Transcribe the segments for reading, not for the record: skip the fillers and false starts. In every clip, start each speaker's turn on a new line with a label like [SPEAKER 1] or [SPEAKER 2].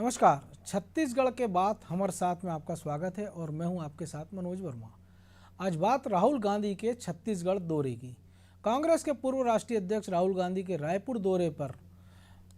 [SPEAKER 1] नमस्कार। छत्तीसगढ़ के बात हमारे साथ में आपका स्वागत है और मैं हूं आपके साथ मनोज वर्मा। आज बात राहुल गांधी के छत्तीसगढ़ दौरे की। कांग्रेस के पूर्व राष्ट्रीय अध्यक्ष राहुल गांधी के रायपुर दौरे पर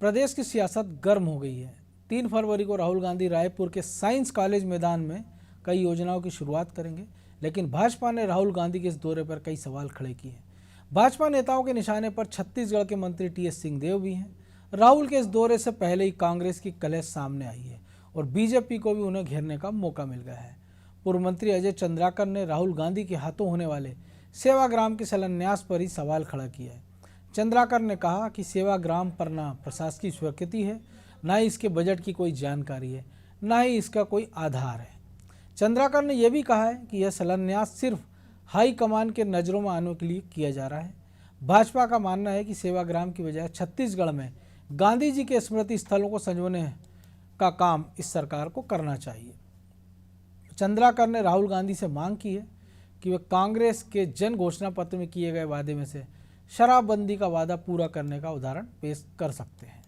[SPEAKER 1] प्रदेश की सियासत गर्म हो गई है। 3 फरवरी को राहुल गांधी रायपुर के साइंस कॉलेज मैदान में कई योजनाओं की शुरुआत करेंगे, लेकिन भाजपा ने राहुल गांधी के इस दौरे पर कई सवाल खड़े किए हैं। भाजपा नेताओं के निशाने पर छत्तीसगढ़ के मंत्री टीएस सिंहदेव भी हैं। राहुल के इस दौरे से पहले ही कांग्रेस की कलह सामने आई है और बीजेपी को भी उन्हें घेरने का मौका मिल गया है। पूर्व मंत्री अजय चंद्राकर ने राहुल गांधी के हाथों होने वाले सेवाग्राम के शिलान्यास पर ही सवाल खड़ा किया है। चंद्राकर ने कहा कि सेवाग्राम पर ना प्रशासकीय स्वीकृति है, ना ही इसके बजट की कोई जानकारी है, ना ही इसका कोई आधार है। चंद्राकर ने यह भी कहा है कि यह शिलान्यास सिर्फ हाईकमान के नज़रों में आने के लिए किया जा रहा है। भाजपा का मानना है कि सेवाग्राम की बजाय छत्तीसगढ़ में गांधी जी के स्मृति स्थलों को संजोने का काम इस सरकार को करना चाहिए। चंद्राकर ने राहुल गांधी से मांग की है कि वे कांग्रेस के जन घोषणा पत्र में किए गए वादे में से शराबबंदी का वादा पूरा करने का उदाहरण पेश कर सकते हैं।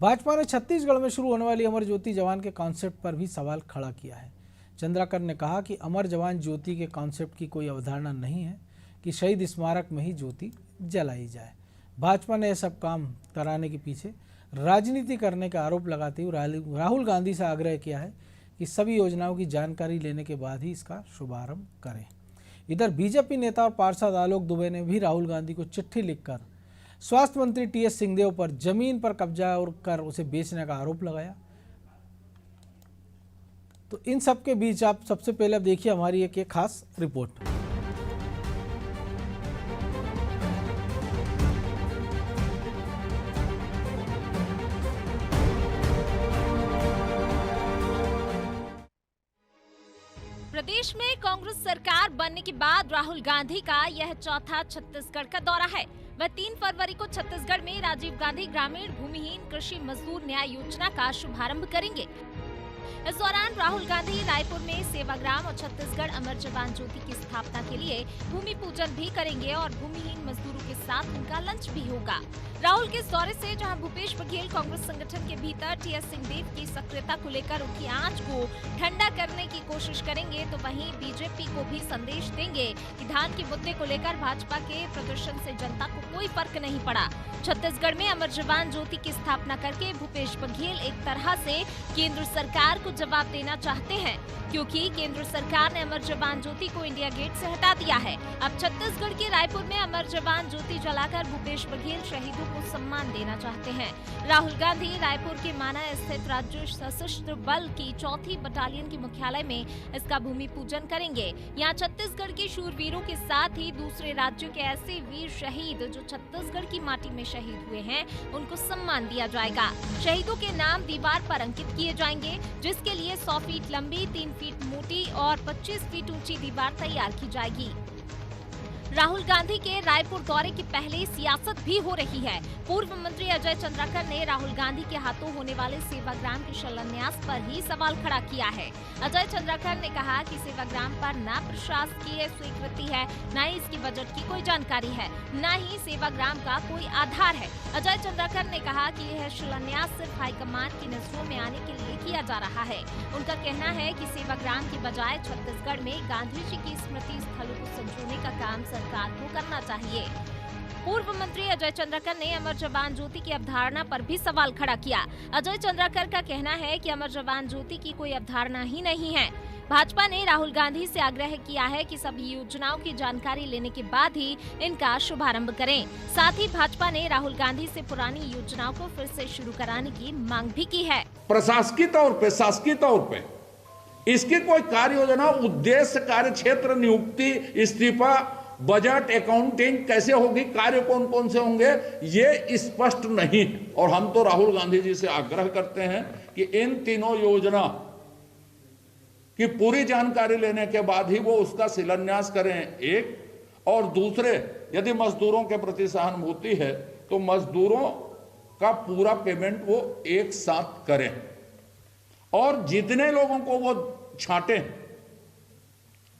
[SPEAKER 1] भाजपा ने छत्तीसगढ़ में शुरू होने वाली अमर ज्योति जवान के कॉन्सेप्ट पर भी सवाल खड़ा किया है। चंद्राकर ने कहा कि अमर जवान ज्योति के कॉन्सेप्ट की कोई अवधारणा नहीं है कि शहीद स्मारक में ही ज्योति जलाई जाए। भाजपा ने यह सब काम कराने के पीछे राजनीति करने का आरोप लगाते हुए राहुल गांधी से आग्रह किया है कि सभी योजनाओं की जानकारी लेने के बाद ही इसका शुभारंभ करें। इधर बीजेपी नेता और पार्षद आलोक दुबे ने भी राहुल गांधी को चिट्ठी लिखकर स्वास्थ्य मंत्री टीएस सिंहदेव पर जमीन पर कब्जा और कर उसे बेचने का आरोप लगाया। तो इन सब के बीच आप सबसे पहले अब देखिए हमारी एक खास रिपोर्ट।
[SPEAKER 2] प्रदेश में कांग्रेस सरकार बनने के बाद राहुल गांधी का यह चौथा छत्तीसगढ़ का दौरा है। वह 3 फरवरी को छत्तीसगढ़ में राजीव गांधी ग्रामीण भूमिहीन कृषि मजदूर न्याय योजना का शुभारंभ करेंगे। इस दौरान राहुल गांधी रायपुर में सेवाग्राम और छत्तीसगढ़ अमर जवान ज्योति की स्थापना के लिए भूमि पूजन भी करेंगे और भूमिहीन मजदूरों के साथ उनका लंच भी होगा। राहुल के इस दौरे से जहां भूपेश बघेल कांग्रेस संगठन के भीतर टीएस सिंहदेव की सक्रियता को लेकर उनकी आंच को ठंडा करने की कोशिश करेंगे, तो वहीं बीजेपी को भी संदेश देंगे कि धान के मुद्दे को लेकर भाजपा के प्रदर्शन से जनता को कोई फर्क नहीं पड़ा। छत्तीसगढ़ में अमर जवान ज्योति की स्थापना करके भूपेश बघेल एक तरह से केंद्र सरकार को जवाब देना चाहते हैं, क्योंकि केंद्र सरकार ने अमर जवान ज्योति को इंडिया गेट से हटा दिया है। अब छत्तीसगढ़ के रायपुर में अमर जवान ज्योति जलाकर भूपेश बघेल शहीदों को सम्मान देना चाहते हैं। राहुल गांधी रायपुर के माना स्थित राज्य सशस्त्र बल की 4th बटालियन के मुख्यालय में इसका भूमि पूजन करेंगे। यहाँ छत्तीसगढ़ के शूरवीरों के साथ ही दूसरे राज्यों के ऐसे वीर शहीद जो छत्तीसगढ़ की माटी में शहीद हुए हैं, उनको सम्मान दिया जाएगा। शहीदों के नाम दीवार पर अंकित किए जाएंगे, जिसके लिए 100 फीट लंबी, 3 फीट मोटी और 25 फीट ऊंची दीवार तैयार की जाएगी। राहुल गांधी के रायपुर दौरे की पहले सियासत भी हो रही है। पूर्व मंत्री अजय चंद्राकर ने राहुल गांधी के हाथों होने वाले सेवाग्राम के शिलान्यास पर ही सवाल खड़ा किया है। अजय चंद्राकर ने कहा कि सेवाग्राम पर न प्रशासकीय स्वीकृति है, न ही इसकी बजट की कोई जानकारी है, न ही सेवाग्राम का कोई आधार है। अजय चंद्राकर ने कहा कि यह शिलान्यास सिर्फ हाईकमान की नजरों में आने के लिए किया जा रहा है। उनका कहना है कि सेवाग्राम की बजाय छत्तीसगढ़ में गांधी जी की स्मृति स्थलों को संजोने का काम सरकार को करना चाहिए। पूर्व मंत्री अजय चंद्राकर ने अमर जवान ज्योति की अवधारणा पर भी सवाल खड़ा किया। अजय चंद्राकर का कहना है कि अमर जवान ज्योति की कोई अवधारणा ही नहीं है। भाजपा ने राहुल गांधी से आग्रह किया है कि सभी योजनाओं की जानकारी लेने के बाद ही इनका शुभारंभ करें। साथ ही भाजपा ने राहुल गांधी से पुरानी योजनाओं को फिर से शुरू कराने की मांग भी की है।
[SPEAKER 3] प्रशासकीय तौर पे, शासकीय तौर पे इसकी कोई कार्य योजना, उद्देश्य, कार्य क्षेत्र, नियुक्ति, इस्तीफा, बजट, अकाउंटिंग कैसे होगी, कार्य कौन कौन से होंगे, ये स्पष्ट नहीं है। और हम तो राहुल गांधी जी से आग्रह करते हैं कि इन तीनों योजना की पूरी जानकारी लेने के बाद ही वो उसका शिलान्यास करें, एक। और दूसरे, यदि मजदूरों के प्रति सहानुभूति है तो मजदूरों का पूरा पेमेंट वो एक साथ करें और जितने लोगों को वो छांटे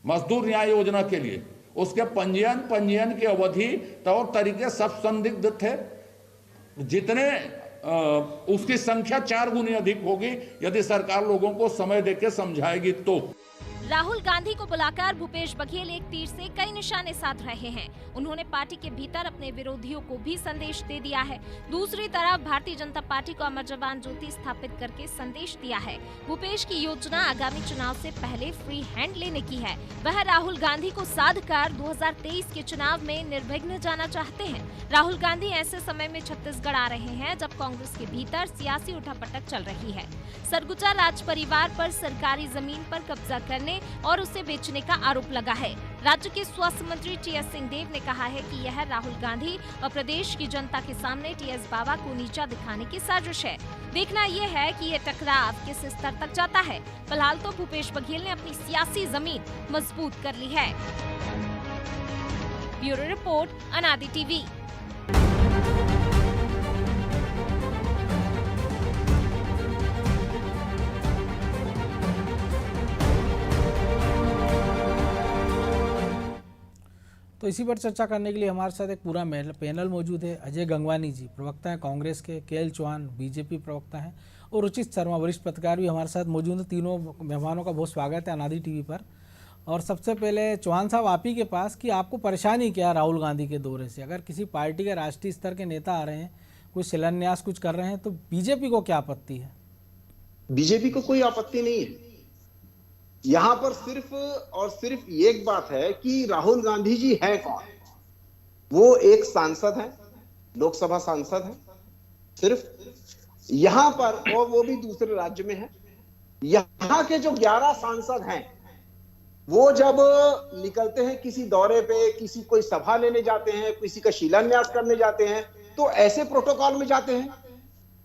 [SPEAKER 3] मजदूर न्याय योजना के लिए, उसके पंजीयन की अवधि तौर तरीके सब संदिग्ध थे। जितने उसकी संख्या 4 गुनी अधिक होगी यदि सरकार लोगों को समय देकर समझाएगी तो।
[SPEAKER 2] राहुल गांधी को बुलाकर भूपेश बघेल एक तीर से कई निशाने साध रहे हैं। उन्होंने पार्टी के भीतर अपने विरोधियों को भी संदेश दे दिया है। दूसरी तरफ भारतीय जनता पार्टी को अमर जवान ज्योति स्थापित करके संदेश दिया है। भूपेश की योजना आगामी चुनाव से पहले फ्री हैंड लेने की है। वह राहुल गांधी को साध कर 2023 के चुनाव में निर्विघ्न जाना चाहते हैं। राहुल गांधी ऐसे समय में छत्तीसगढ़ आ रहे हैं जब कांग्रेस के भीतर सियासी उठापटक चल रही है। सरगुजा राज परिवार पर सरकारी जमीन पर कब्जा करने और उसे बेचने का आरोप लगा है। राज्य के स्वास्थ्य मंत्री टीएस सिंहदेव ने कहा है कि यह राहुल गांधी और प्रदेश की जनता के सामने टीएस बाबा को नीचा दिखाने की साजिश है। देखना यह है कि ये टकराव किस स्तर तक जाता है। फिलहाल तो भूपेश बघेल ने अपनी सियासी जमीन मजबूत कर ली है। ब्यूरो रिपोर्ट, अनादि टीवी।
[SPEAKER 1] तो इसी पर चर्चा करने के लिए हमारे साथ एक पूरा पैनल मौजूद है। अजय गंगवानी जी प्रवक्ता हैं कांग्रेस के, केएल चौहान बीजेपी प्रवक्ता हैं और रुचित शर्मा वरिष्ठ पत्रकार भी हमारे साथ मौजूद हैं। तीनों मेहमानों का बहुत स्वागत है अनादि टीवी पर। और सबसे पहले चौहान साहब आप ही के पास कि आपको परेशानी क्या राहुल गांधी के दौरे से? अगर किसी पार्टी के राष्ट्रीय स्तर के नेता आ रहे हैं, कुछ शिलान्यास कुछ कर रहे हैं, तो बीजेपी को क्या आपत्ति है?
[SPEAKER 4] बीजेपी को कोई आपत्ति नहीं है। यहां पर सिर्फ और सिर्फ एक बात है कि राहुल गांधी जी हैं कौन? वो एक सांसद हैं, लोकसभा सांसद हैं सिर्फ यहां पर, और वो भी दूसरे राज्य में है। यहां के जो 11 सांसद हैं वो जब निकलते हैं किसी दौरे पे, किसी कोई सभा लेने जाते हैं, किसी का शिलान्यास करने जाते हैं, तो ऐसे प्रोटोकॉल में जाते हैं।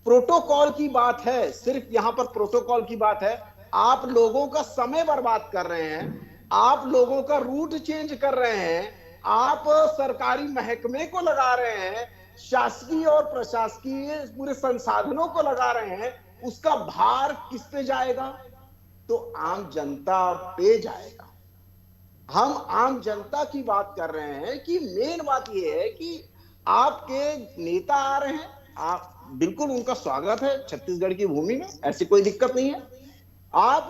[SPEAKER 4] प्रोटोकॉल की बात है, सिर्फ यहां पर प्रोटोकॉल की बात है। आप लोगों का समय बर्बाद कर रहे हैं, आप लोगों का रूट चेंज कर रहे हैं, आप सरकारी महकमे को लगा रहे हैं, शासकीय और प्रशासकीय पूरे संसाधनों को लगा रहे हैं। उसका भार किस पे जाएगा? तो आम जनता पे जाएगा। हम आम जनता की बात कर रहे हैं कि मेन बात यह है कि आपके नेता आ रहे हैं, आप बिल्कुल उनका स्वागत है छत्तीसगढ़ की भूमि में, ऐसी कोई दिक्कत नहीं है। आप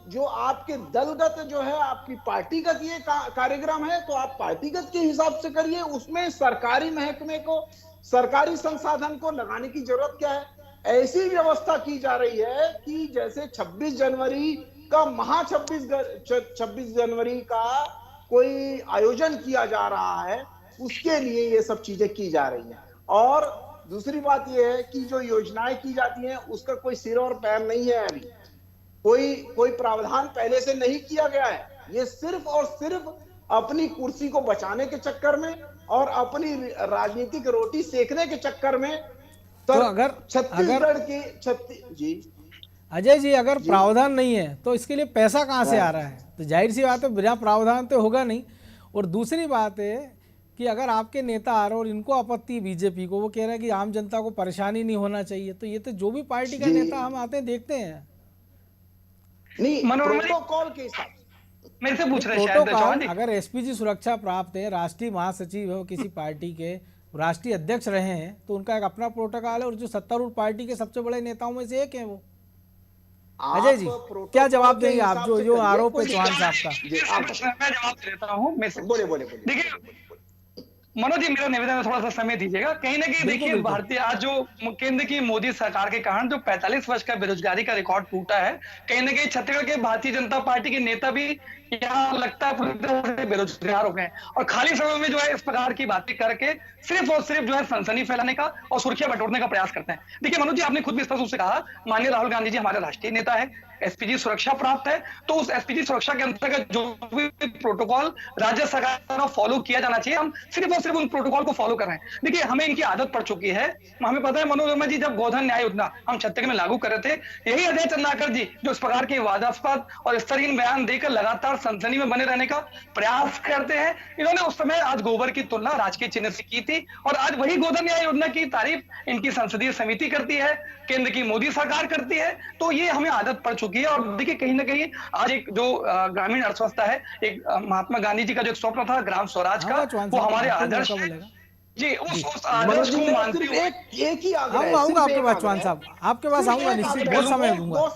[SPEAKER 4] जो आपके दलगत जो है, आपकी पार्टीगत ये कार्यक्रम है, तो आप पार्टीगत के हिसाब से करिए। उसमें सरकारी महकमे को, सरकारी संसाधन को लगाने की जरूरत क्या है? ऐसी व्यवस्था की जा रही है कि जैसे 26 जनवरी का 26 जनवरी का कोई आयोजन किया जा रहा है, उसके लिए ये सब चीजें की जा रही हैं। और दूसरी बात यह है कि जो योजनाएं की जाती हैं उसका कोई सिर और पैर नहीं है। अभी कोई प्रावधान पहले से नहीं किया गया है। ये सिर्फ और सिर्फ अपनी कुर्सी को बचाने के चक्कर में और अपनी राजनीतिक रोटी सेकने के चक्कर में
[SPEAKER 1] तो अगर
[SPEAKER 4] छत्तीसगढ़ की जी
[SPEAKER 1] अजय जी अगर प्रावधान नहीं है तो इसके लिए पैसा कहाँ से आ रहा है? तो जाहिर सी बात है बिना प्रावधान तो होगा नहीं। और दूसरी बात है कि अगर आपके नेता आ रहे हैं और इनको आपत्ति बीजेपी को, वो कह रहे हैं कि आम जनता को परेशानी नहीं होना चाहिए, तो ये तो जो भी पार्टी का नेता हम आते हैं देखते हैं।
[SPEAKER 4] नहीं, प्रोटोकॉल के हिसाब
[SPEAKER 5] मेरे से पूछ रहे
[SPEAKER 1] प्रोटोकॉल, अगर एसपीजी सुरक्षा प्राप्त है, राष्ट्रीय महासचिव हो किसी पार्टी के, राष्ट्रीय अध्यक्ष रहे हैं, तो उनका एक अपना प्रोटोकॉल है और जो सत्तारूढ़ पार्टी के सबसे बड़े नेताओं में से एक है वो। अजय जी क्या जवाब देंगे आप जो आरोप है चौहान साहब का?
[SPEAKER 5] मैं जवाब देता हूँ।
[SPEAKER 4] बोले
[SPEAKER 5] देखिए मनोज जी, मेरा निवेदन है थोड़ा सा समय दीजिएगा। कहीं ना कहीं देखिए भारतीय आज जो केंद्र की मोदी सरकार के कारण जो 45 वर्ष का बेरोजगारी का रिकॉर्ड टूटा है, कहीं ना कहीं छत्तीसगढ़ के भारतीय जनता पार्टी के नेता भी यहाँ लगता है पूरी तरह से बेरोजगार हो गए और खाली समय में जो है इस प्रकार की बातें करके सिर्फ और सिर्फ जो है सनसनी फैलाने का और सुर्खियां बटोरने का प्रयास करते हैं। देखिए मनोज जी, आपने खुद भी स्पष्ट रूप से कहा, माननीय राहुल गांधी जी हमारे राष्ट्रीय नेता है, एसपीजी सुरक्षा प्राप्त है, तो उस एसपीजी सुरक्षा के अंतर्गत जो भी प्रोटोकॉल राज्य सरकार द्वारा फॉलो किया जाना चाहिए, हम सिर्फ और सिर्फ उन प्रोटोकॉल को फॉलो कर रहे हैं। देखिए हमें इनकी आदत पड़ चुकी है। हमें पता है मनोज वर्मा जी, जब गोधन न्याय योजना हम छत्तीसगढ़ में लागू कर रहे थे, यही अजय चंद्राकर जी जो इस प्रकार के वादास्पद और स्तरहीन बयान देकर लगातार सनसनी में बने रहने का प्रयास करते हैं, इन्होंने उस समय आज गोबर की तुलना राजकीय चिन्ह से की थी और आज वही गोधन न्याय योजना की तारीफ इनकी संसदीय समिति करती है, केंद्र की मोदी सरकार करती है। तो ये हमें आदत पड़ चुकी है। और देखिए कहीं ना कहीं आज एक जो ग्रामीण अर्थव्यवस्था है, एक महात्मा गांधी जी का जो एक स्वप्न था ग्राम स्वराज का, वो हमारे आदर्श है। जी उस
[SPEAKER 4] मनोज
[SPEAKER 5] आदर्श
[SPEAKER 4] जी,
[SPEAKER 5] को
[SPEAKER 4] मेरा
[SPEAKER 5] मानते
[SPEAKER 4] सिर्फ
[SPEAKER 5] हुए
[SPEAKER 4] एक ही आग्रह है,
[SPEAKER 1] आऊंगा
[SPEAKER 4] सिर्फ
[SPEAKER 1] आपके
[SPEAKER 4] एक
[SPEAKER 1] पास
[SPEAKER 4] आग्रह
[SPEAKER 1] चौहान
[SPEAKER 4] है।
[SPEAKER 1] साहब, आपके पास
[SPEAKER 4] सिर्फ
[SPEAKER 1] आऊंगा
[SPEAKER 4] एक
[SPEAKER 1] निश्चित,
[SPEAKER 4] आग्रह
[SPEAKER 1] बहुत
[SPEAKER 4] है,
[SPEAKER 1] समय
[SPEAKER 5] दो-
[SPEAKER 1] दूंगा,
[SPEAKER 4] 2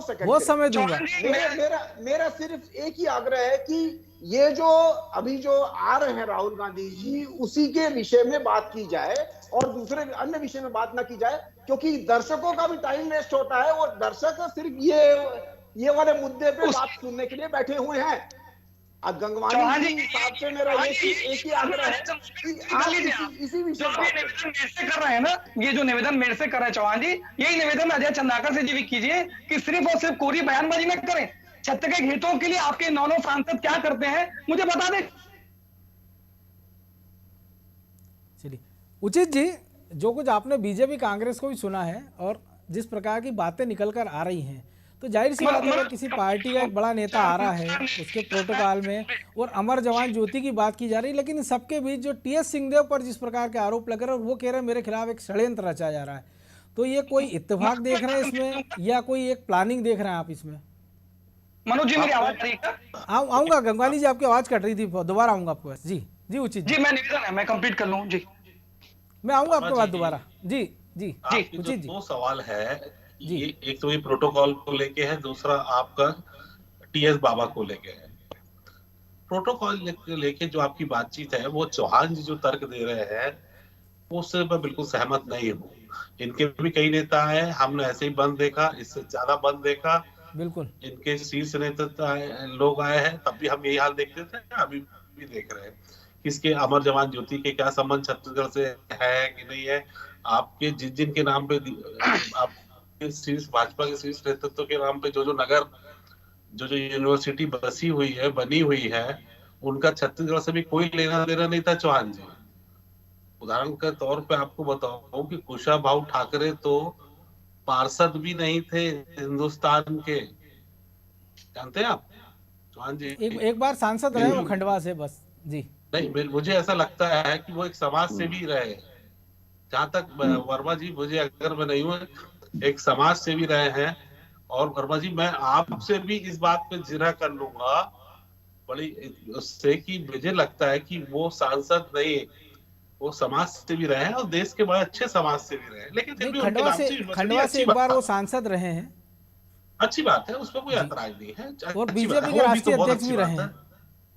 [SPEAKER 4] सेकंड
[SPEAKER 1] बहुत
[SPEAKER 4] सिर्फ।
[SPEAKER 1] समय दूंगा।
[SPEAKER 5] चौहान जी
[SPEAKER 4] मेरा
[SPEAKER 5] मैं
[SPEAKER 4] मेरा मेरा सिर्फ एक ही आग्रह है कि ये जो अभी जो आ रहे हैं राहुल गांधी जी, उसी के विषय में बात की जाए और दूसरे अन्य विषय में बात ना की जाए, क्योंकि दर्शकों का भी टाइम वेस्ट होता है और दर्शक सिर्फ ये वाले मुद्दे पे
[SPEAKER 5] उस
[SPEAKER 4] बात सुनने के लिए बैठे हुए हैं। अब गंगवानी
[SPEAKER 5] चौहान
[SPEAKER 4] जी
[SPEAKER 5] जी
[SPEAKER 4] साहब से मेरा एक ही आग्रह है कि आप इसी विषय
[SPEAKER 5] जो
[SPEAKER 4] में
[SPEAKER 5] अभी
[SPEAKER 4] बात करें।
[SPEAKER 5] निवेदन मेरे से कर रहे हैं ना, ये जो निवेदन मेरे से कर रहे हैं चौहान जी, यही निवेदन अजय चंद्राकर से जी भी कीजिए कि सिर्फ और सिर्फ कोरी बयानबाजी न करें। छत्तीसगढ़ के हितों के लिए आपके 9 सांसद क्या करते हैं मुझे बता दें।
[SPEAKER 1] चलिए उचित जी, जो कुछ आपने बीजेपी कांग्रेस को भी सुना है और जिस प्रकार की बातें निकल कर आ रही हैं, तो जाहिर सी बात है अगर किसी पार्टी का एक बड़ा नेता आ रहा है उसके प्रोटोकॉल में और अमर जवान ज्योति की बात की जा रही है, लेकिन इन सबके बीच जो टीएस सिंहदेव पर जिस प्रकार के आरोप लग रहे हैं और वो कह रहे हैं मेरे खिलाफ एक षड्यंत्र रचा जा रहा है, तो ये कोई इत्तेफाक देख रहे हैं इसमें या कोई एक प्लानिंग देख रहे हैं आप इसमें?
[SPEAKER 5] मनोज जी मेरी आवाज आ रही है?
[SPEAKER 1] आऊंगा गंगवानी जी, आपकी आवाज कट रही थी, दोबारा आऊंगा आपके पास। जी जी उचित
[SPEAKER 5] जी मैं निवेदन है मैं कंप्लीट कर लूं जी।
[SPEAKER 1] मैं आऊंगा आपके पास दोबारा। जी जी
[SPEAKER 6] आपके जो
[SPEAKER 1] उचित जी।
[SPEAKER 6] दो सवाल है,
[SPEAKER 1] जी।
[SPEAKER 6] ये एक तो ये प्रोटोकॉल को लेके है, दूसरा आपका टीएस बाबा को लेके है। प्रोटोकॉल लेके जो आपकी बातचीत है, वो चौहान जी जो तर्क दे रहे हैं उससे मैं बिल्कुल सहमत नहीं हूँ। इनके भी कई नेता हैं, हमने ऐसे ही बंद देखा, इससे ज्यादा बंद देखा।
[SPEAKER 1] बिल्कुल
[SPEAKER 6] इनके शीर्ष नेता लोग आए हैं, तब भी हम यही हाल देखते थे, अभी भी देख रहे हैं। किसके अमर जवान ज्योति के क्या संबंध छत्तीसगढ़ से है कि नहीं है? आपके जिनके नाम पे आपके शीर्ष भाजपा के शीर्ष नेतृत्व के नाम पे जो नगर जो यूनिवर्सिटी बसी हुई है, बनी हुई है, उनका छत्तीसगढ़ से भी कोई लेना देना नहीं था चौहान जी। उदाहरण के तौर पे आपको बताऊं कि कुशाभाऊ ठाकरे तो पार्षद भी नहीं थे हिंदुस्तान के, जानते हैं आप चौहान जी?
[SPEAKER 1] एक बार सांसद रहे वो खंडवा से, बस। जी
[SPEAKER 6] नहीं, मुझे ऐसा लगता है कि वो एक समाज सेवी रहे। जहां तक वर्मा जी, मुझे अगर मैं नहीं हूँ, एक समाज सेवी रहे हैं। और वर्मा जी, मैं आपसे भी इस बात पे जिरह कर लूंगा बड़ी उससे कि मुझे लगता है कि वो सांसद नहीं, वो समाज सेवी रहे हैं और देश के बड़े अच्छे समाज सेवी रहे हैं। लेकिन फिर भी उनके नाम से
[SPEAKER 1] खंडवा से एक बार वो सांसद रहे हैं,
[SPEAKER 6] अच्छी बात है, उसमें कोई ऐतराज नहीं है।
[SPEAKER 1] और बीजेपी के राष्ट्रीय अध्यक्ष भी रहे हैं।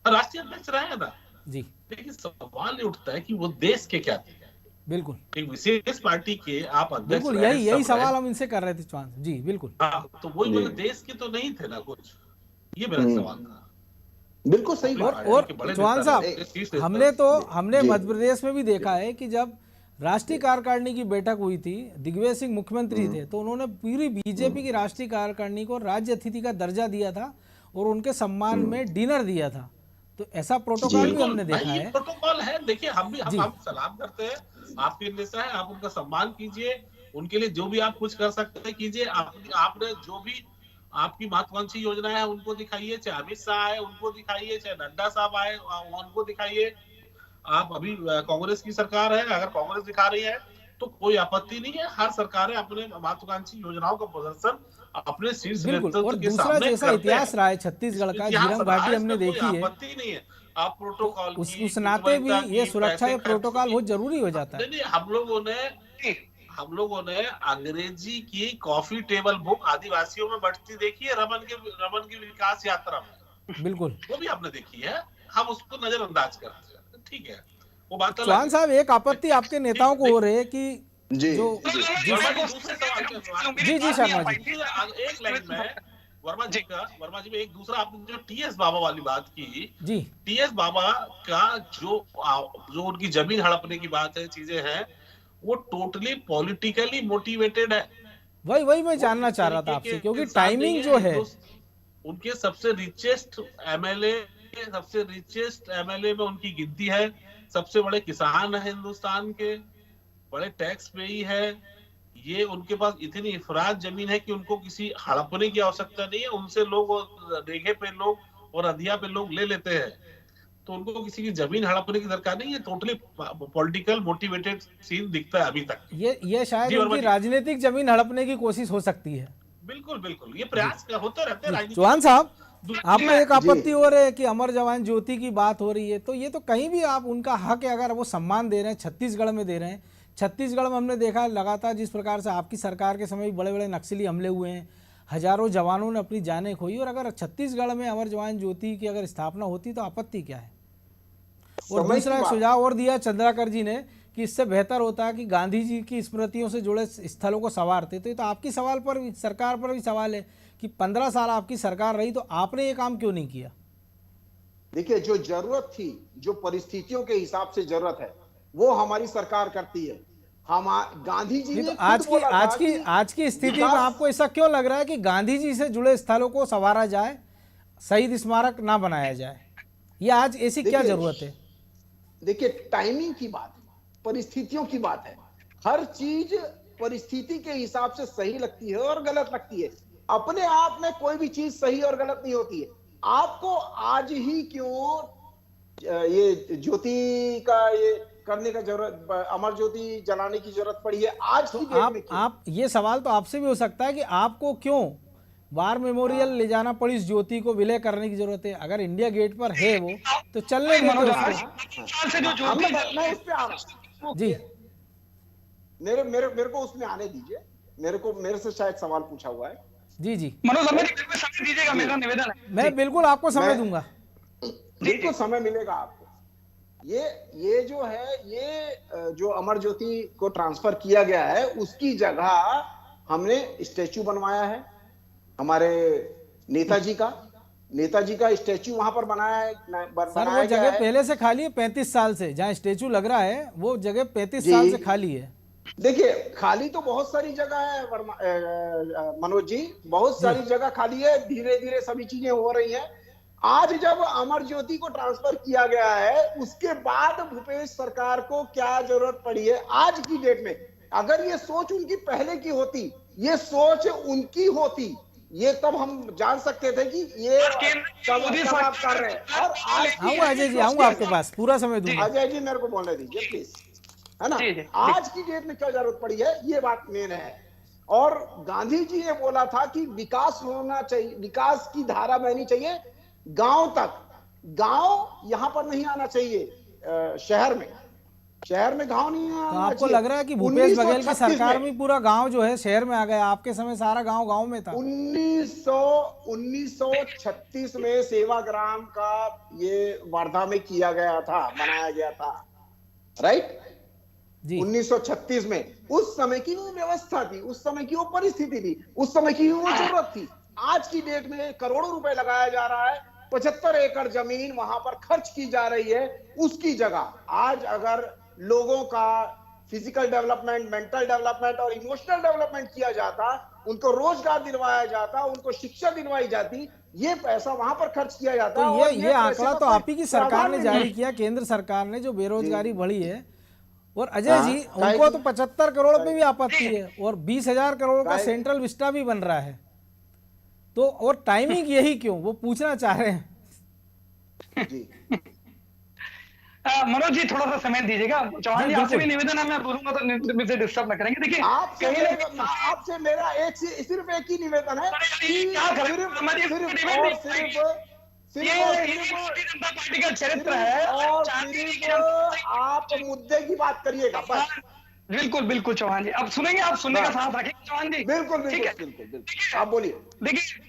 [SPEAKER 6] राष्ट्रीय अध्यक्ष रहे हैं ना
[SPEAKER 1] जी।
[SPEAKER 6] लेकिन सवाल ये उठता है कि वो देश के क्या थे?
[SPEAKER 1] बिल्कुल
[SPEAKER 6] एक विशेष पार्टी के आप अध्यक्ष
[SPEAKER 1] बिल्कुल,
[SPEAKER 6] रहे,
[SPEAKER 1] यही
[SPEAKER 6] सब
[SPEAKER 1] सवाल
[SPEAKER 6] रहे।
[SPEAKER 1] हम इनसे कर रहे थे चौहान जी। बिल्कुल
[SPEAKER 6] हाँ, तो वही मेरे देश के तो नहीं थे ना कुछ, ये मेरा सवाल था।
[SPEAKER 4] बिल्कुल सही बात है।
[SPEAKER 1] और चौहान साहब, हमने मध्य प्रदेश में भी देखा है कि जब राष्ट्रीय कार्यकारिणी की बैठक हुई थी, दिग्विजय सिंह मुख्यमंत्री थे, तो उन्होंने पूरी बीजेपी की राष्ट्रीय कार्यकारिणी को राज्य अतिथि का दर्जा दिया था और उनके सम्मान में डिनर दिया था। तो ऐसा प्रोटोकॉल भी हमने देखा है।
[SPEAKER 6] प्रोटोकॉल है, देखिए हम सलाम करते हैं, आपके नेता है, आप उनका सम्मान कीजिए, उनके लिए जो भी आप कुछ कर सकते हैं कीजिए। आपने जो भी आपकी महत्वाकांक्षी योजना है उनको दिखाइए, चाहे अमित शाह आए उनको दिखाइए, चाहे नड्डा साहब आए उनको दिखाइए। आप अभी कांग्रेस की सरकार है, अगर कांग्रेस दिखा रही है तो कोई आपत्ति नहीं है। हर सरकारें अपने महत्वाकांक्षी योजनाओं का प्रदर्शन अपने शीर्ष
[SPEAKER 1] बिल्कुल, और दूसरा जैसा इतिहास रहा है छत्तीसगढ़ का, झीरम घाटी हमने देखी है,
[SPEAKER 6] आपत्ति नहीं है। आप प्रोटोकॉल
[SPEAKER 1] उस नाते भी ये सुरक्षा ये प्रोटोकॉल बहुत जरूरी हो जाता है।
[SPEAKER 6] नहीं, हम लोगों ने अंग्रेजी की कॉफी टेबल बुक आदिवासियों में बढ़ती देखी है, रमन की विकास यात्रा में।
[SPEAKER 1] बिल्कुल,
[SPEAKER 6] वो भी आपने देखी है, हम उसको नजरअंदाज करते हैं, ठीक है, वो बात।
[SPEAKER 1] चौहान साहब, एक आपत्ति आपके नेताओं को हो रही है कि
[SPEAKER 4] जी
[SPEAKER 1] जो जी शर्मा जी,
[SPEAKER 6] एक लाइन में वर्मा जी में एक दूसरा आपने जो टीएस बाबा वाली बात की
[SPEAKER 1] जी,
[SPEAKER 6] टीएस बाबा का जो उनकी जमीन हड़पने की बात है, चीजें हैं, वो टोटली पॉलिटिकली मोटिवेटेड है।
[SPEAKER 1] वही मैं जानना चाह रहा था आपसे, क्योंकि टाइमिंग जो है,
[SPEAKER 6] उनके सबसे रिचेस्ट एमएलए में उनकी गिनती है, सबसे बड़े किसान है हिंदुस्तान के, बड़े टैक्स पे ही है। ये उनके पास इतनी इफराज जमीन है कि उनको किसी हड़पने की आवश्यकता नहीं है। उनसे लोग रेखे पे लोग और अधिया पे लोग ले लेते हैं, तो उनको किसी की जमीन हड़पने की दरकार नहीं है। टोटली पॉलिटिकल मोटिवेटेड सीन दिखता है अभी तक।
[SPEAKER 1] ये शायद उनकी राजनीतिक जमीन हड़पने की कोशिश हो सकती है।
[SPEAKER 6] बिल्कुल, ये प्रयास होते रहते हैं।
[SPEAKER 1] चौहान साहब, आप में एक आपत्ति हो रही है कि अमर जवान ज्योति की बात हो रही है, तो ये तो कहीं भी आप उनका हक है, अगर वो सम्मान दे रहे हैं, छत्तीसगढ़ में दे रहे हैं। छत्तीसगढ़ में हमने देखा लगातार जिस प्रकार से आपकी सरकार के समय भी बड़े बड़े नक्सली हमले हुए हैं, हजारों जवानों ने अपनी जानें खोई, और अगर छत्तीसगढ़ में अमर जवान ज्योति की अगर स्थापना होती तो आपत्ति क्या है? और दूसरा एक सुझाव और दिया चंद्राकर जी ने कि इससे बेहतर होता है कि गांधी जी की स्मृतियों से जुड़े स्थलों को संवारते। तो ये तो आपकी सवाल पर भी, सरकार पर भी सवाल है कि 15 साल आपकी सरकार रही तो आपने ये काम क्यों नहीं किया?
[SPEAKER 4] देखिए, जो जरूरत थी, जो परिस्थितियों के हिसाब से जरूरत है, वो हमारी सरकार करती है। हम गांधी जी ने
[SPEAKER 1] तो
[SPEAKER 4] खुद बोला था कि
[SPEAKER 1] आज की स्थिति में आपको ऐसा क्यों लग रहा है कि गांधी जी से जुड़े स्थलों को संवारा जाए, शहीद स्मारक ना बनाया जाए? ये आज ऐसी क्या जरूरत है?
[SPEAKER 4] देखिए, टाइमिंग की बात है, परिस्थितियों की बात है। हर चीज परिस्थिति के हिसाब से सही लगती है और गलत लगती है। अपने आप में कोई भी चीज सही और गलत नहीं होती है। आपको आज ही क्यों ये ज्योति का ये करने का जरूरत, अमर ज्योति जलाने की जरूरत पड़ी है आज की डेट में?
[SPEAKER 1] आप ये सवाल तो आपसे भी हो सकता है कि आपको क्यों वार मेमोरियल ले जाना पड़ी, इस ज्योति को विलय करने की जरूरत है? अगर इंडिया गेट पर है वो तो चलने देते उसको।
[SPEAKER 4] मैं उस पे आ रहा हूं
[SPEAKER 1] जी,
[SPEAKER 4] मेरे को उसमें आने दीजिए। मेरे से शायद सवाल पूछा हुआ है।
[SPEAKER 1] जी जी
[SPEAKER 5] मनोज हमें समय दीजिएगा, मेरा निवेदन है।
[SPEAKER 1] मैं बिल्कुल आपको समय दूंगा।
[SPEAKER 4] बिल्कुल समय मिलेगा आपको। ये जो है, ये जो अमर ज्योति को ट्रांसफर किया गया है, उसकी जगह हमने स्टैचू बनवाया है हमारे नेताजी का स्टैचू वहां पर
[SPEAKER 1] सर वो जगह पहले से खाली है 35 साल से, जहाँ स्टैचू लग रहा है वो जगह 35 साल से खाली है।
[SPEAKER 4] देखिए, खाली तो बहुत सारी जगह है मनोज जी, बहुत सारी जगह खाली है। धीरे धीरे सभी चीजें हो रही हैं। आज जब अमर ज्योति को ट्रांसफर किया गया है, उसके बाद भूपेश सरकार को क्या जरूरत पड़ी है आज की डेट में? अगर ये सोच उनकी पहले की होती, ये सोच उनकी होती, ये तब हम जान सकते थे कि ये सब आप कर रहे हैं। और आज
[SPEAKER 1] आऊंगा अजय जी, आऊंगा आपके पास, पूरा समय दूंगा।
[SPEAKER 4] अजय जी मेरे को बोलने दीजिए प्लीज, है ना? आज की डेट में क्या जरूरत पड़ी है, ये बात मेन है। और गांधी जी ने बोला था कि विकास होना चाहिए, विकास की धारा बहनी चाहिए गांव तक। गांव यहां पर नहीं आना चाहिए, शहर में गांव नहीं आना।
[SPEAKER 1] तो आपको लग रहा है कि भूपेश बघेल की सरकार में पूरा गांव जो है शहर में आ गया? आपके समय सारा गांव में था।
[SPEAKER 4] 1936 में सेवाग्राम का ये वर्धा में किया गया था, बनाया गया था, राइट जी। 1936 में उस समय की वो व्यवस्था थी, उस समय की वो परिस्थिति थी, उस समय की वो जरूरत थी। आज की डेट में करोड़ों रुपए लगाया जा रहा है, 75 एकड़ जमीन वहां पर खर्च की जा रही है। उसकी जगह आज अगर लोगों का फिजिकल डेवलपमेंट, मेंटल डेवलपमेंट और इमोशनल डेवलपमेंट किया जाता, उनको रोजगार दिलवाया जाता, उनको शिक्षा दिलवाई जाती, ये पैसा वहां पर खर्च किया जाता।
[SPEAKER 1] तो ये आंकड़ा तो आप ही की सरकार ने जारी किया, केंद्र सरकार ने, जो बेरोजगारी बढ़ी है। और अजय जी, उनको तो 75 करोड़ पे भी आपत्ति है, और 20,000 करोड़ का सेंट्रल विस्टा भी बन रहा है। तो और टाइमिंग यही क्यों, वो पूछना चाह रहे हैं
[SPEAKER 4] जी।
[SPEAKER 5] मनोज जी थोड़ा सा समय दीजिएगा। चौहान जी आपसे भी निवेदन है, मैं बोलूंगा तो मुझे डिस्टर्ब ना करेंगे। देखिए,
[SPEAKER 4] आपसे मेरा सिर्फ एक ही निवेदन है कि
[SPEAKER 5] जनता पार्टी का चरित्र है,
[SPEAKER 4] और सिर्फ आप मुद्दे की बात करिएगा बस।
[SPEAKER 5] बिल्कुल चौहान जी, अब सुनेंगे, आप सुनने का साथ रखेंगे चौहान जी।
[SPEAKER 4] बिल्कुल आप बोलिए।
[SPEAKER 5] देखिए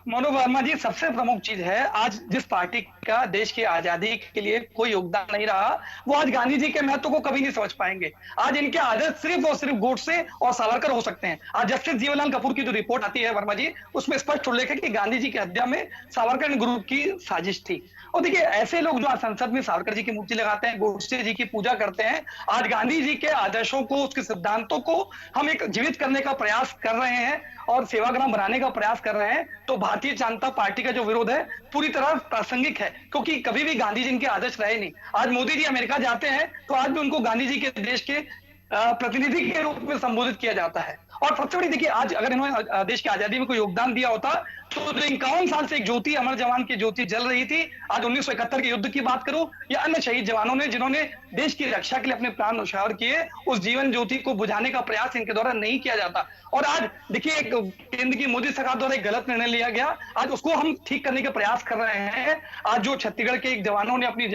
[SPEAKER 5] मनोज वर्मा जी, सबसे प्रमुख चीज है, आज जिस पार्टी का देश की आजादी के लिए कोई योगदान नहीं रहा, वो आज गांधी जी के महत्व को कभी नहीं समझ पाएंगे। आज इनके आदर्श सिर्फ और सिर्फ गोडसे और सावरकर हो सकते हैं। आज जस्टिस जीवनलाल कपूर की जो रिपोर्ट आती है वर्मा जी, उसमें स्पष्ट उल्लेख है कि गांधी जी की हत्या में सावरकर ग्रुप की साजिश थी। और देखिए, ऐसे लोग जो आज संसद में सावरकर जी की मूर्ति लगाते हैं, गोडसे जी की पूजा करते हैं, आज गांधी जी के आदर्शों को, उसके सिद्धांतों को हम एक जीवित करने का प्रयास कर रहे हैं और सेवाग्राम बनाने का प्रयास कर रहे हैं, तो भारतीय जनता पार्टी का जो विरोध है पूरी तरह प्रासंगिक है, क्योंकि कभी भी गांधी जी इनके आदर्श रहे नहीं। आज मोदी जी अमेरिका जाते हैं तो आज भी उनको गांधी जी के देश के प्रतिनिधि के रूप में संबोधित किया जाता है। और सबसे बड़ी देखिए, आज अगर इन्होंने देश की आजादी में कोई योगदान दिया होता तो 51 साल से एक ज्योति, अमर जवान की ज्योति जल रही थी। आज 1971 के युद्ध की बात करूं या अन्य शहीद जवानों ने जिन्होंने देश की रक्षा के लिए अपने प्राण न्यौछावर किए, उस जीवन ज्योति को बुझाने का प्रयास इनके द्वारा नहीं किया जाता। और आज देखिए, एक केंद्र की मोदी सरकार द्वारा एक गलत निर्णय लिया गया, आज उसको हम ठीक करने के प्रयास कर रहे हैं। आज जो छत्तीसगढ़ के एक जवानों ने अपनी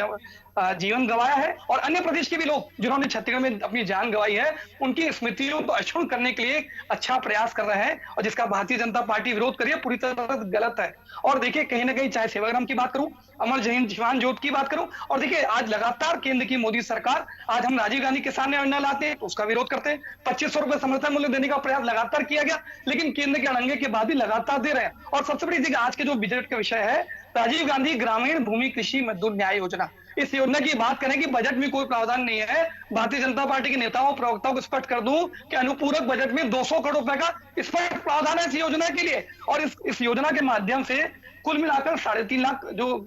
[SPEAKER 5] जीवन गंवाया है और अन्य प्रदेश के भी लोग जिन्होंने छत्तीसगढ़ में अपनी जान गंवाई है, उनकी स्मृतियों को अक्षुण्ण करने के लिए अच्छा प्रयास कर रहे हैं और जिसका भारतीय जनता पार्टी विरोध कर रही है, पूरी तरह गलत है। और देखिए, कहीं ना कहीं चाहे सेवाग्राम की बात करूं, अमर जवान ज्योति की बात करूं, और देखिए आज लगातार केंद्र की मोदी सरकार, आज हम राजीव गांधी के सामने योजना लाते हैं तो उसका विरोध करते हैं। 2500 रुपए समर्थन मूल्य देने का प्रयास लगातार किया गया, लेकिन केंद्र के अड़ंगे के बाद भी लगातार दे रहे हैं। और सबसे बड़ी चीज आज के जो बजट का विषय है, राजीव गांधी ग्रामीण भूमि कृषि मजदूर न्याय योजना, इस योजना की बात करें कि बजट में कोई प्रावधान नहीं है। भारतीय जनता पार्टी के नेताओं प्रवक्ताओं को स्पष्ट कर दूं कि अनुपूरक बजट में 200 करोड़ रुपए का स्पष्ट प्रावधान है इस योजना के लिए। और इस योजना के माध्यम से कुल मिलाकर 3.5 लाख जो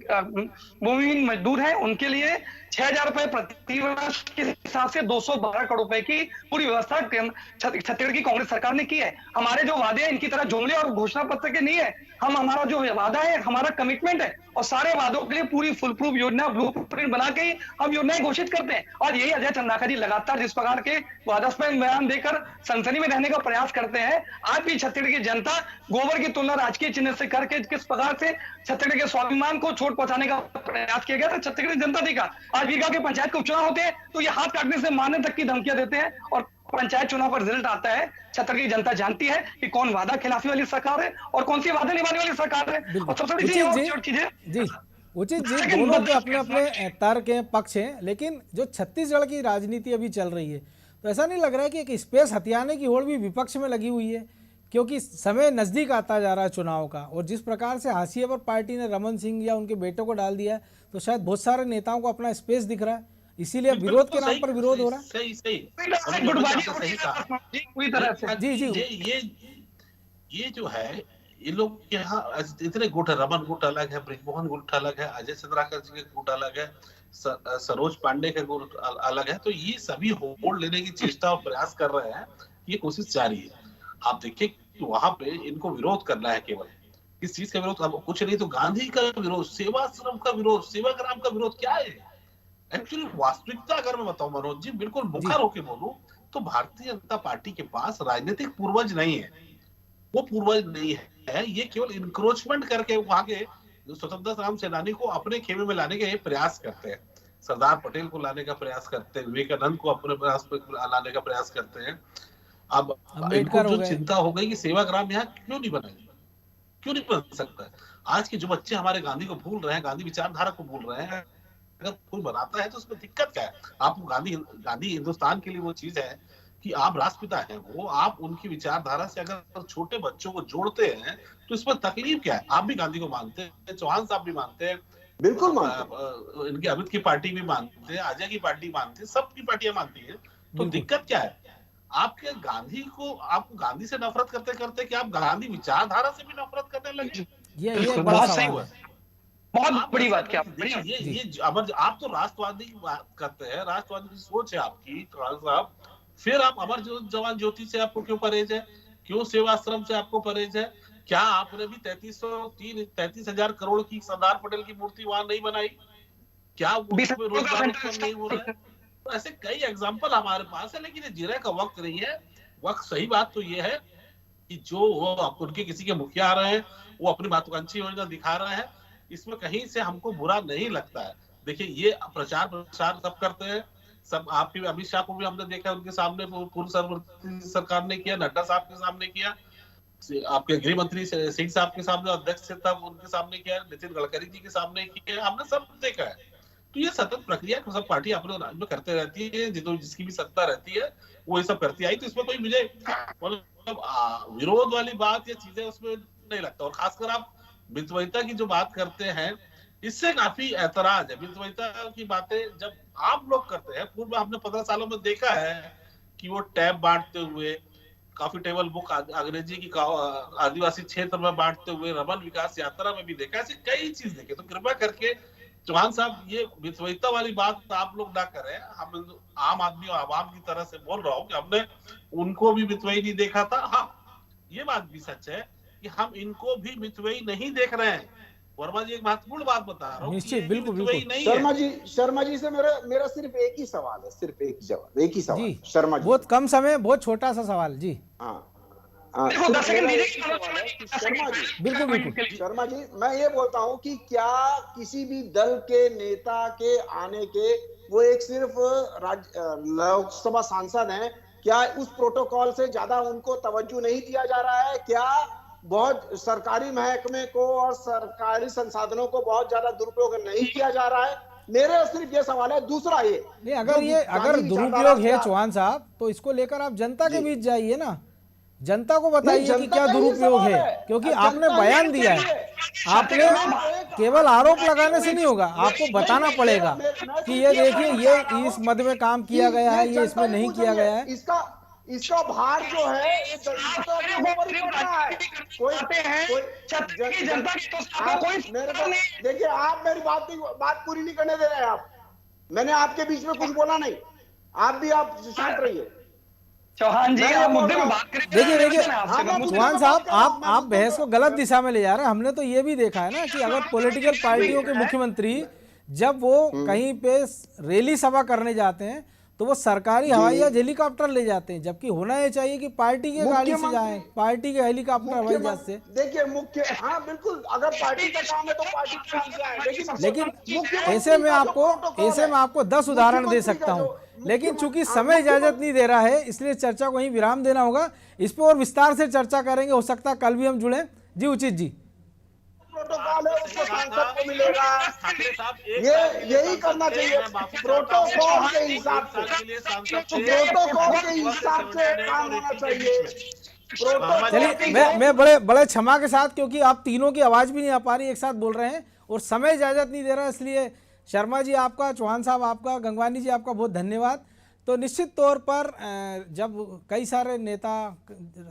[SPEAKER 5] भूमिहीन मजदूर हैं उनके लिए 6,000 रुपए प्रति वर्ष के हिसाब से 212 करोड़ रुपए की पूरी व्यवस्था छत्तीसगढ़ की कांग्रेस सरकार ने की है। हमारे जो वादे हैं इनकी तरह जुमले और घोषणा पत्र के नहीं है, हमारा जो वादा है, हमारा कमिटमेंट है, और सारे वादों के लिए पूरी फुल प्रूफ योजना ब्लूप्रिंट बना के हम योजनाएं घोषित करते हैं। और यही अजय चंद्राकर जी लगातार जिस प्रकार के वादास्पद बयान देकर सनसनी में रहने का प्रयास करते हैं, आज भी छत्तीसगढ़ की जनता गोबर की तुलना राजकीय चिन्ह से करके किस प्रकार से छत्तीसगढ़ के स्वाभिमान को चोट पहुंचाने का प्रयास किया गया था, छत्तीसगढ़ की जनता देखा। आज बीघा के पंचायत के उपचुनाव होते हैं तो ये हाथ काटने से मारने तक की धमकियां देते हैं, और पंचायत चुनाव पर रिजल्ट आता है, छत्तीसगढ़ की जनता जानती है कि कौन वादा खिलाफी वाली सरकार है और कौन सी वादा निभाने वाली सरकार है। और सबसे बड़ी चीज
[SPEAKER 1] जी उचित जी, दोनों के अपने अपने तर्क हैं, पक्ष हैं, लेकिन जो छत्तीसगढ़ की राजनीति अभी चल रही है तो ऐसा नहीं लग रहा है कि एक स्पेस हथियाने की होड़ भी विपक्ष में लगी हुई है, क्योंकि समय नजदीक आता जा रहा है चुनाव का, और जिस प्रकार से हाशिए पर पार्टी ने रमन सिंह या उनके बेटों को डाल दिया है तो शायद बहुत सारे नेताओं को अपना स्पेस दिख रहा है, इसीलिए विरोध के नाम पर विरोध हो रहा है।
[SPEAKER 6] सही सही
[SPEAKER 5] पूरी तरह से
[SPEAKER 1] जी जी,
[SPEAKER 6] ये जो है, ये लोग यहाँ इतने गुट है, रमन गुट अलग है, ब्रिजमोहन गुट अलग है, अजय चंद्राकर जी का गुट अलग है, सरोज पांडे का गुट अलग है, तो ये सभी होड़ लेने की चेष्टा और प्रयास कर रहे हैं, ये कोशिश जारी है। आप देखिए कि वहां पे इनको विरोध करना है, केवल किस चीज का विरोध, अब कुछ नहीं तो गांधी का विरोध, सेवाश्रम का विरोध, सेवाग्राम का विरोध क्या है। एक्चुअली वास्तविकता अगर मैं बताऊं मनोज जी, बिल्कुल मुखर होकर बोलूं तो भारतीय जनता पार्टी के पास राजनीतिक पूर्वज नहीं है, वो पूर्वज नहीं है, ये केवल इंक्रोचमेंट करके वहां के स्वतंत्रता संग्राम सेनानी को अपने खेमे में लाने के प्रयास करते हैं, सरदार पटेल को लाने का प्रयास करते हैं, विवेकानंद को अपने प्रयास लाने का प्रयास करते हैं। अब इनको जो चिंता हो गई कि सेवाग्राम यहाँ क्यों नहीं बनेगा, क्यों नहीं बन सकता। आज के जो बच्चे हमारे गांधी को भूल रहे हैं, गांधी विचारधारा को भूल रहे हैं, अगर कोई बनाता है तो उसमें दिक्कत क्या है। आप गांधी हिंदुस्तान के लिए वो चीज है कि आप राष्ट्रपिता हैं, वो आप उनकी विचारधारा से अगर छोटे बच्चों को जोड़ते हैं तो इसमें तकलीफ क्या है। आप भी गांधी को मानते हैं, चौहान साहब भी मानते हैं,
[SPEAKER 4] बिल्कुल मानते,
[SPEAKER 6] इनकी अमित की पार्टी भी मानते हैं, अजय की पार्टी मानते हैं, सबकी पार्टियां मानती है, तो दिक्कत क्या है। आपके गांधी को, आपको गांधी से नफरत करते करते कि आप गांधी विचारधारा से भी नफरत करने लगे,
[SPEAKER 1] ये बड़ा सवाल है।
[SPEAKER 5] बहुत बड़ी बात क्या
[SPEAKER 6] ये आप तो राष्ट्रवादी की बात करते हैं, राष्ट्रवादी की सोच है आपकी साहब, फिर आप अमर जवान ज्योति से आपको क्यों परहेज है, क्यों सेवाश्रम से आपको परहेज है। क्या आपने भी 33,000 करोड़ की सरदार पटेल की मूर्ति वहां नहीं बनाई, क्या रोजगार नहीं हो रहा है। तो ऐसे कई एग्जाम्पल हमारे पास है, लेकिन जीने का वक्त नहीं है। वक्त, सही बात तो ये है कि जो उनके किसी के मुखिया आ रहे हैं वो अपनी महत्वाकांक्षी योजना दिखा रहे हैं, इसमें कहीं से हमको बुरा नहीं लगता है। देखिए ये प्रचार सब करते हैं, सब आपके अमित शाह को भी हमने देखा, उनके सामने पूर्व सरकार ने किया, नड्डा साहब के सामने किया, आपके गृह मंत्री सिंह साहब के सामने, अध्यक्ष था उनके सामने किया, नितिन गडकरी जी के सामने किया, हमने सब देखा है। तो ये सतत प्रक्रिया सब पार्टी अपने राज्य में करते रहती है, जिसकी भी सत्ता रहती है वो ये सब करती आई, तो इसमें कोई मुझे मतलब विरोध वाली बात या चीजें उसमें नहीं लगता। और खासकर आप मितवहिता की जो बात करते हैं, इससे काफी ऐतराज है। मितवहिता की बातें जब आप लोग करते हैं, पूर्व हमने 15 सालों में देखा है कि वो टैब बांटते हुए, काफी टेबल बुक अंग्रेजी की आदिवासी क्षेत्र में बांटते हुए, रमन विकास यात्रा में भी देखा, ऐसी कई चीज देखे। तो कृपया करके चौहान साहब ये मितवहिता वाली बात आप लोग ना करें। हम आम आदमी और आवाम की तरह से बोल रहा हूँ कि हमने उनको भी मितवही नहीं देखा था। हाँ, ये बात भी सच है कि हम इनको भी मितव्ययी नहीं देख रहे हैं। वर्मा जी एक महत्वपूर्ण बात बता रहा हूँ,
[SPEAKER 1] निश्चित,
[SPEAKER 6] कि
[SPEAKER 1] बिल्कुल,
[SPEAKER 6] मितव्ययी
[SPEAKER 1] बिल्कुल।
[SPEAKER 6] नहीं है।
[SPEAKER 4] शर्मा जी से मेरा सिर्फ एक ही सवाल है, सिर्फ एक जवाब, एक ही सवाल
[SPEAKER 1] जी,
[SPEAKER 4] शर्मा जी
[SPEAKER 1] बहुत कम समय, बहुत छोटा सा सवाल जी।
[SPEAKER 4] हाँ
[SPEAKER 5] देखो
[SPEAKER 4] सिर्फ
[SPEAKER 5] 10 सेकंड
[SPEAKER 4] मेरा
[SPEAKER 5] दीजिए
[SPEAKER 4] एक ही सवाल है कि
[SPEAKER 5] 10
[SPEAKER 4] शर्मा जी,
[SPEAKER 5] सेकंड।
[SPEAKER 1] बिल्कुल, बिल्कुल।
[SPEAKER 4] शर्मा जी, मैं ये बोलता हूं कि क्या किसी भी दल के नेता के आने के, वो एक सिर्फ लोकसभा सांसद हैं, क्या उस प्रोटोकॉल से ज्यादा उनको तवज्जो नहीं दिया जा रहा है? क्या बहुत सरकारी महकमे को और सरकारी संसाधनों को बहुत ज्यादा दुरुपयोग नहीं किया जा रहा है? मेरे सिर्फ ये सवाल है। दूसरा ये
[SPEAKER 1] नहीं, अगर दुरुपयोग है चौहान साहब, तो इसको लेकर आप जनता के बीच जाइए ना, जनता को बताइए कि क्या दुरुपयोग है, क्योंकि आपने बयान दिया है। आपने केवल आरोप लगाने से नहीं होगा, आपको बताना पड़ेगा कि ये देखिए, ये इस मद में काम किया गया है, ये इसमें नहीं किया गया है।
[SPEAKER 4] इसका भार जो है ये जनता के ऊपर ही पड़ रहा है।
[SPEAKER 5] जनता की तो कोई
[SPEAKER 4] मेरे को देखिए, आप मेरी बात पूरी नहीं करने दे रहे हैं। आप, मैंने आपके बीच में कुछ बोला नहीं, आप शांत रहिए।
[SPEAKER 5] चौहान जी, आप मुद्दे पे बात करें।
[SPEAKER 1] देखिए चौहान साहब, आप बहस को गलत दिशा में ले जा रहे हैं। हमने तो ये भी देखा है ना कि अगर पॉलिटिकल पार्टियों के मुख्यमंत्री जब वो कहीं पे रैली सभा करने जाते हैं, तो वो सरकारी हवाई जहाज हेलीकॉप्टर ले जाते हैं, जबकि होना ये चाहिए कि पार्टी के गाड़ी से जाएं, पार्टी के हेलीकॉप्टर हवाई जहाज से।
[SPEAKER 4] देखिए हाँ बिल्कुल, अगर पार्टी का काम है तो पार्टी के काम से आए,
[SPEAKER 1] लेकिन ऐसे में आपको 10 उदाहरण दे सकता हूं, लेकिन चूंकि समय इजाजत नहीं दे रहा है, इसलिए चर्चा को वहीं विराम देना होगा। इस पर और विस्तार से चर्चा करेंगे, हो सकता है कल भी हम जुड़े। जी उचित जी,
[SPEAKER 4] प्रोटोकॉल है उसको सांसद को मिलेगा, यही करना चाहिए प्रोटोकॉल के हिसाब से, प्रोटोकॉल के हिसाब से काम होना चाहिए।
[SPEAKER 1] चलिए, मैं बड़े क्षमा के साथ, क्योंकि आप तीनों की आवाज भी नहीं आ पा रही, एक साथ बोल रहे हैं और समय इजाजत नहीं दे रहा, इसलिए शर्मा जी आपका, चौहान साहब आपका, गंगवानी जी आपका बहुत धन्यवाद। तो निश्चित तौर पर जब कई सारे नेता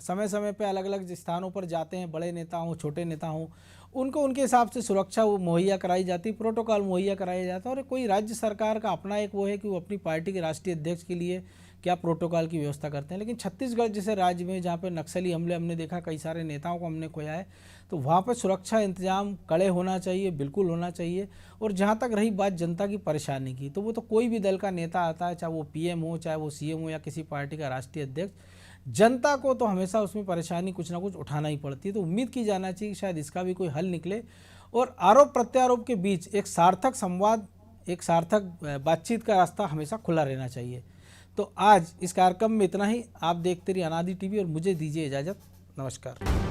[SPEAKER 1] समय समय पे अलग अलग स्थानों पर जाते हैं, बड़े नेता हों, छोटे नेता हों, उनको उनके हिसाब से सुरक्षा मुहैया कराई जाती, प्रोटोकॉल मुहैया कराया जाता है। और कोई राज्य सरकार का अपना एक वो है कि वो अपनी पार्टी के राष्ट्रीय अध्यक्ष के लिए क्या प्रोटोकॉल की व्यवस्था करते हैं। लेकिन छत्तीसगढ़ जैसे राज्य में, जहाँ पे नक्सली हमले हमने देखा, कई सारे नेताओं को हमने खोया है, तो वहाँ पर सुरक्षा इंतजाम कड़े होना चाहिए, बिल्कुल होना चाहिए। और जहाँ तक रही बात जनता की परेशानी की, तो वो तो कोई भी दल का नेता आता है, चाहे वो पीएम हो, चाहे वो सीएम हो, या किसी पार्टी का राष्ट्रीय अध्यक्ष, जनता को तो हमेशा उसमें परेशानी कुछ ना कुछ उठाना ही पड़ती है। तो उम्मीद की जाना चाहिए कि शायद इसका भी कोई हल निकले और आरोप प्रत्यारोप के बीच एक सार्थक संवाद, एक सार्थक बातचीत का रास्ता हमेशा खुला रहना चाहिए। तो आज इस कार्यक्रम में इतना ही। आप देखते रहिए अनादि टीवी और मुझे दीजिए इजाज़त। नमस्कार।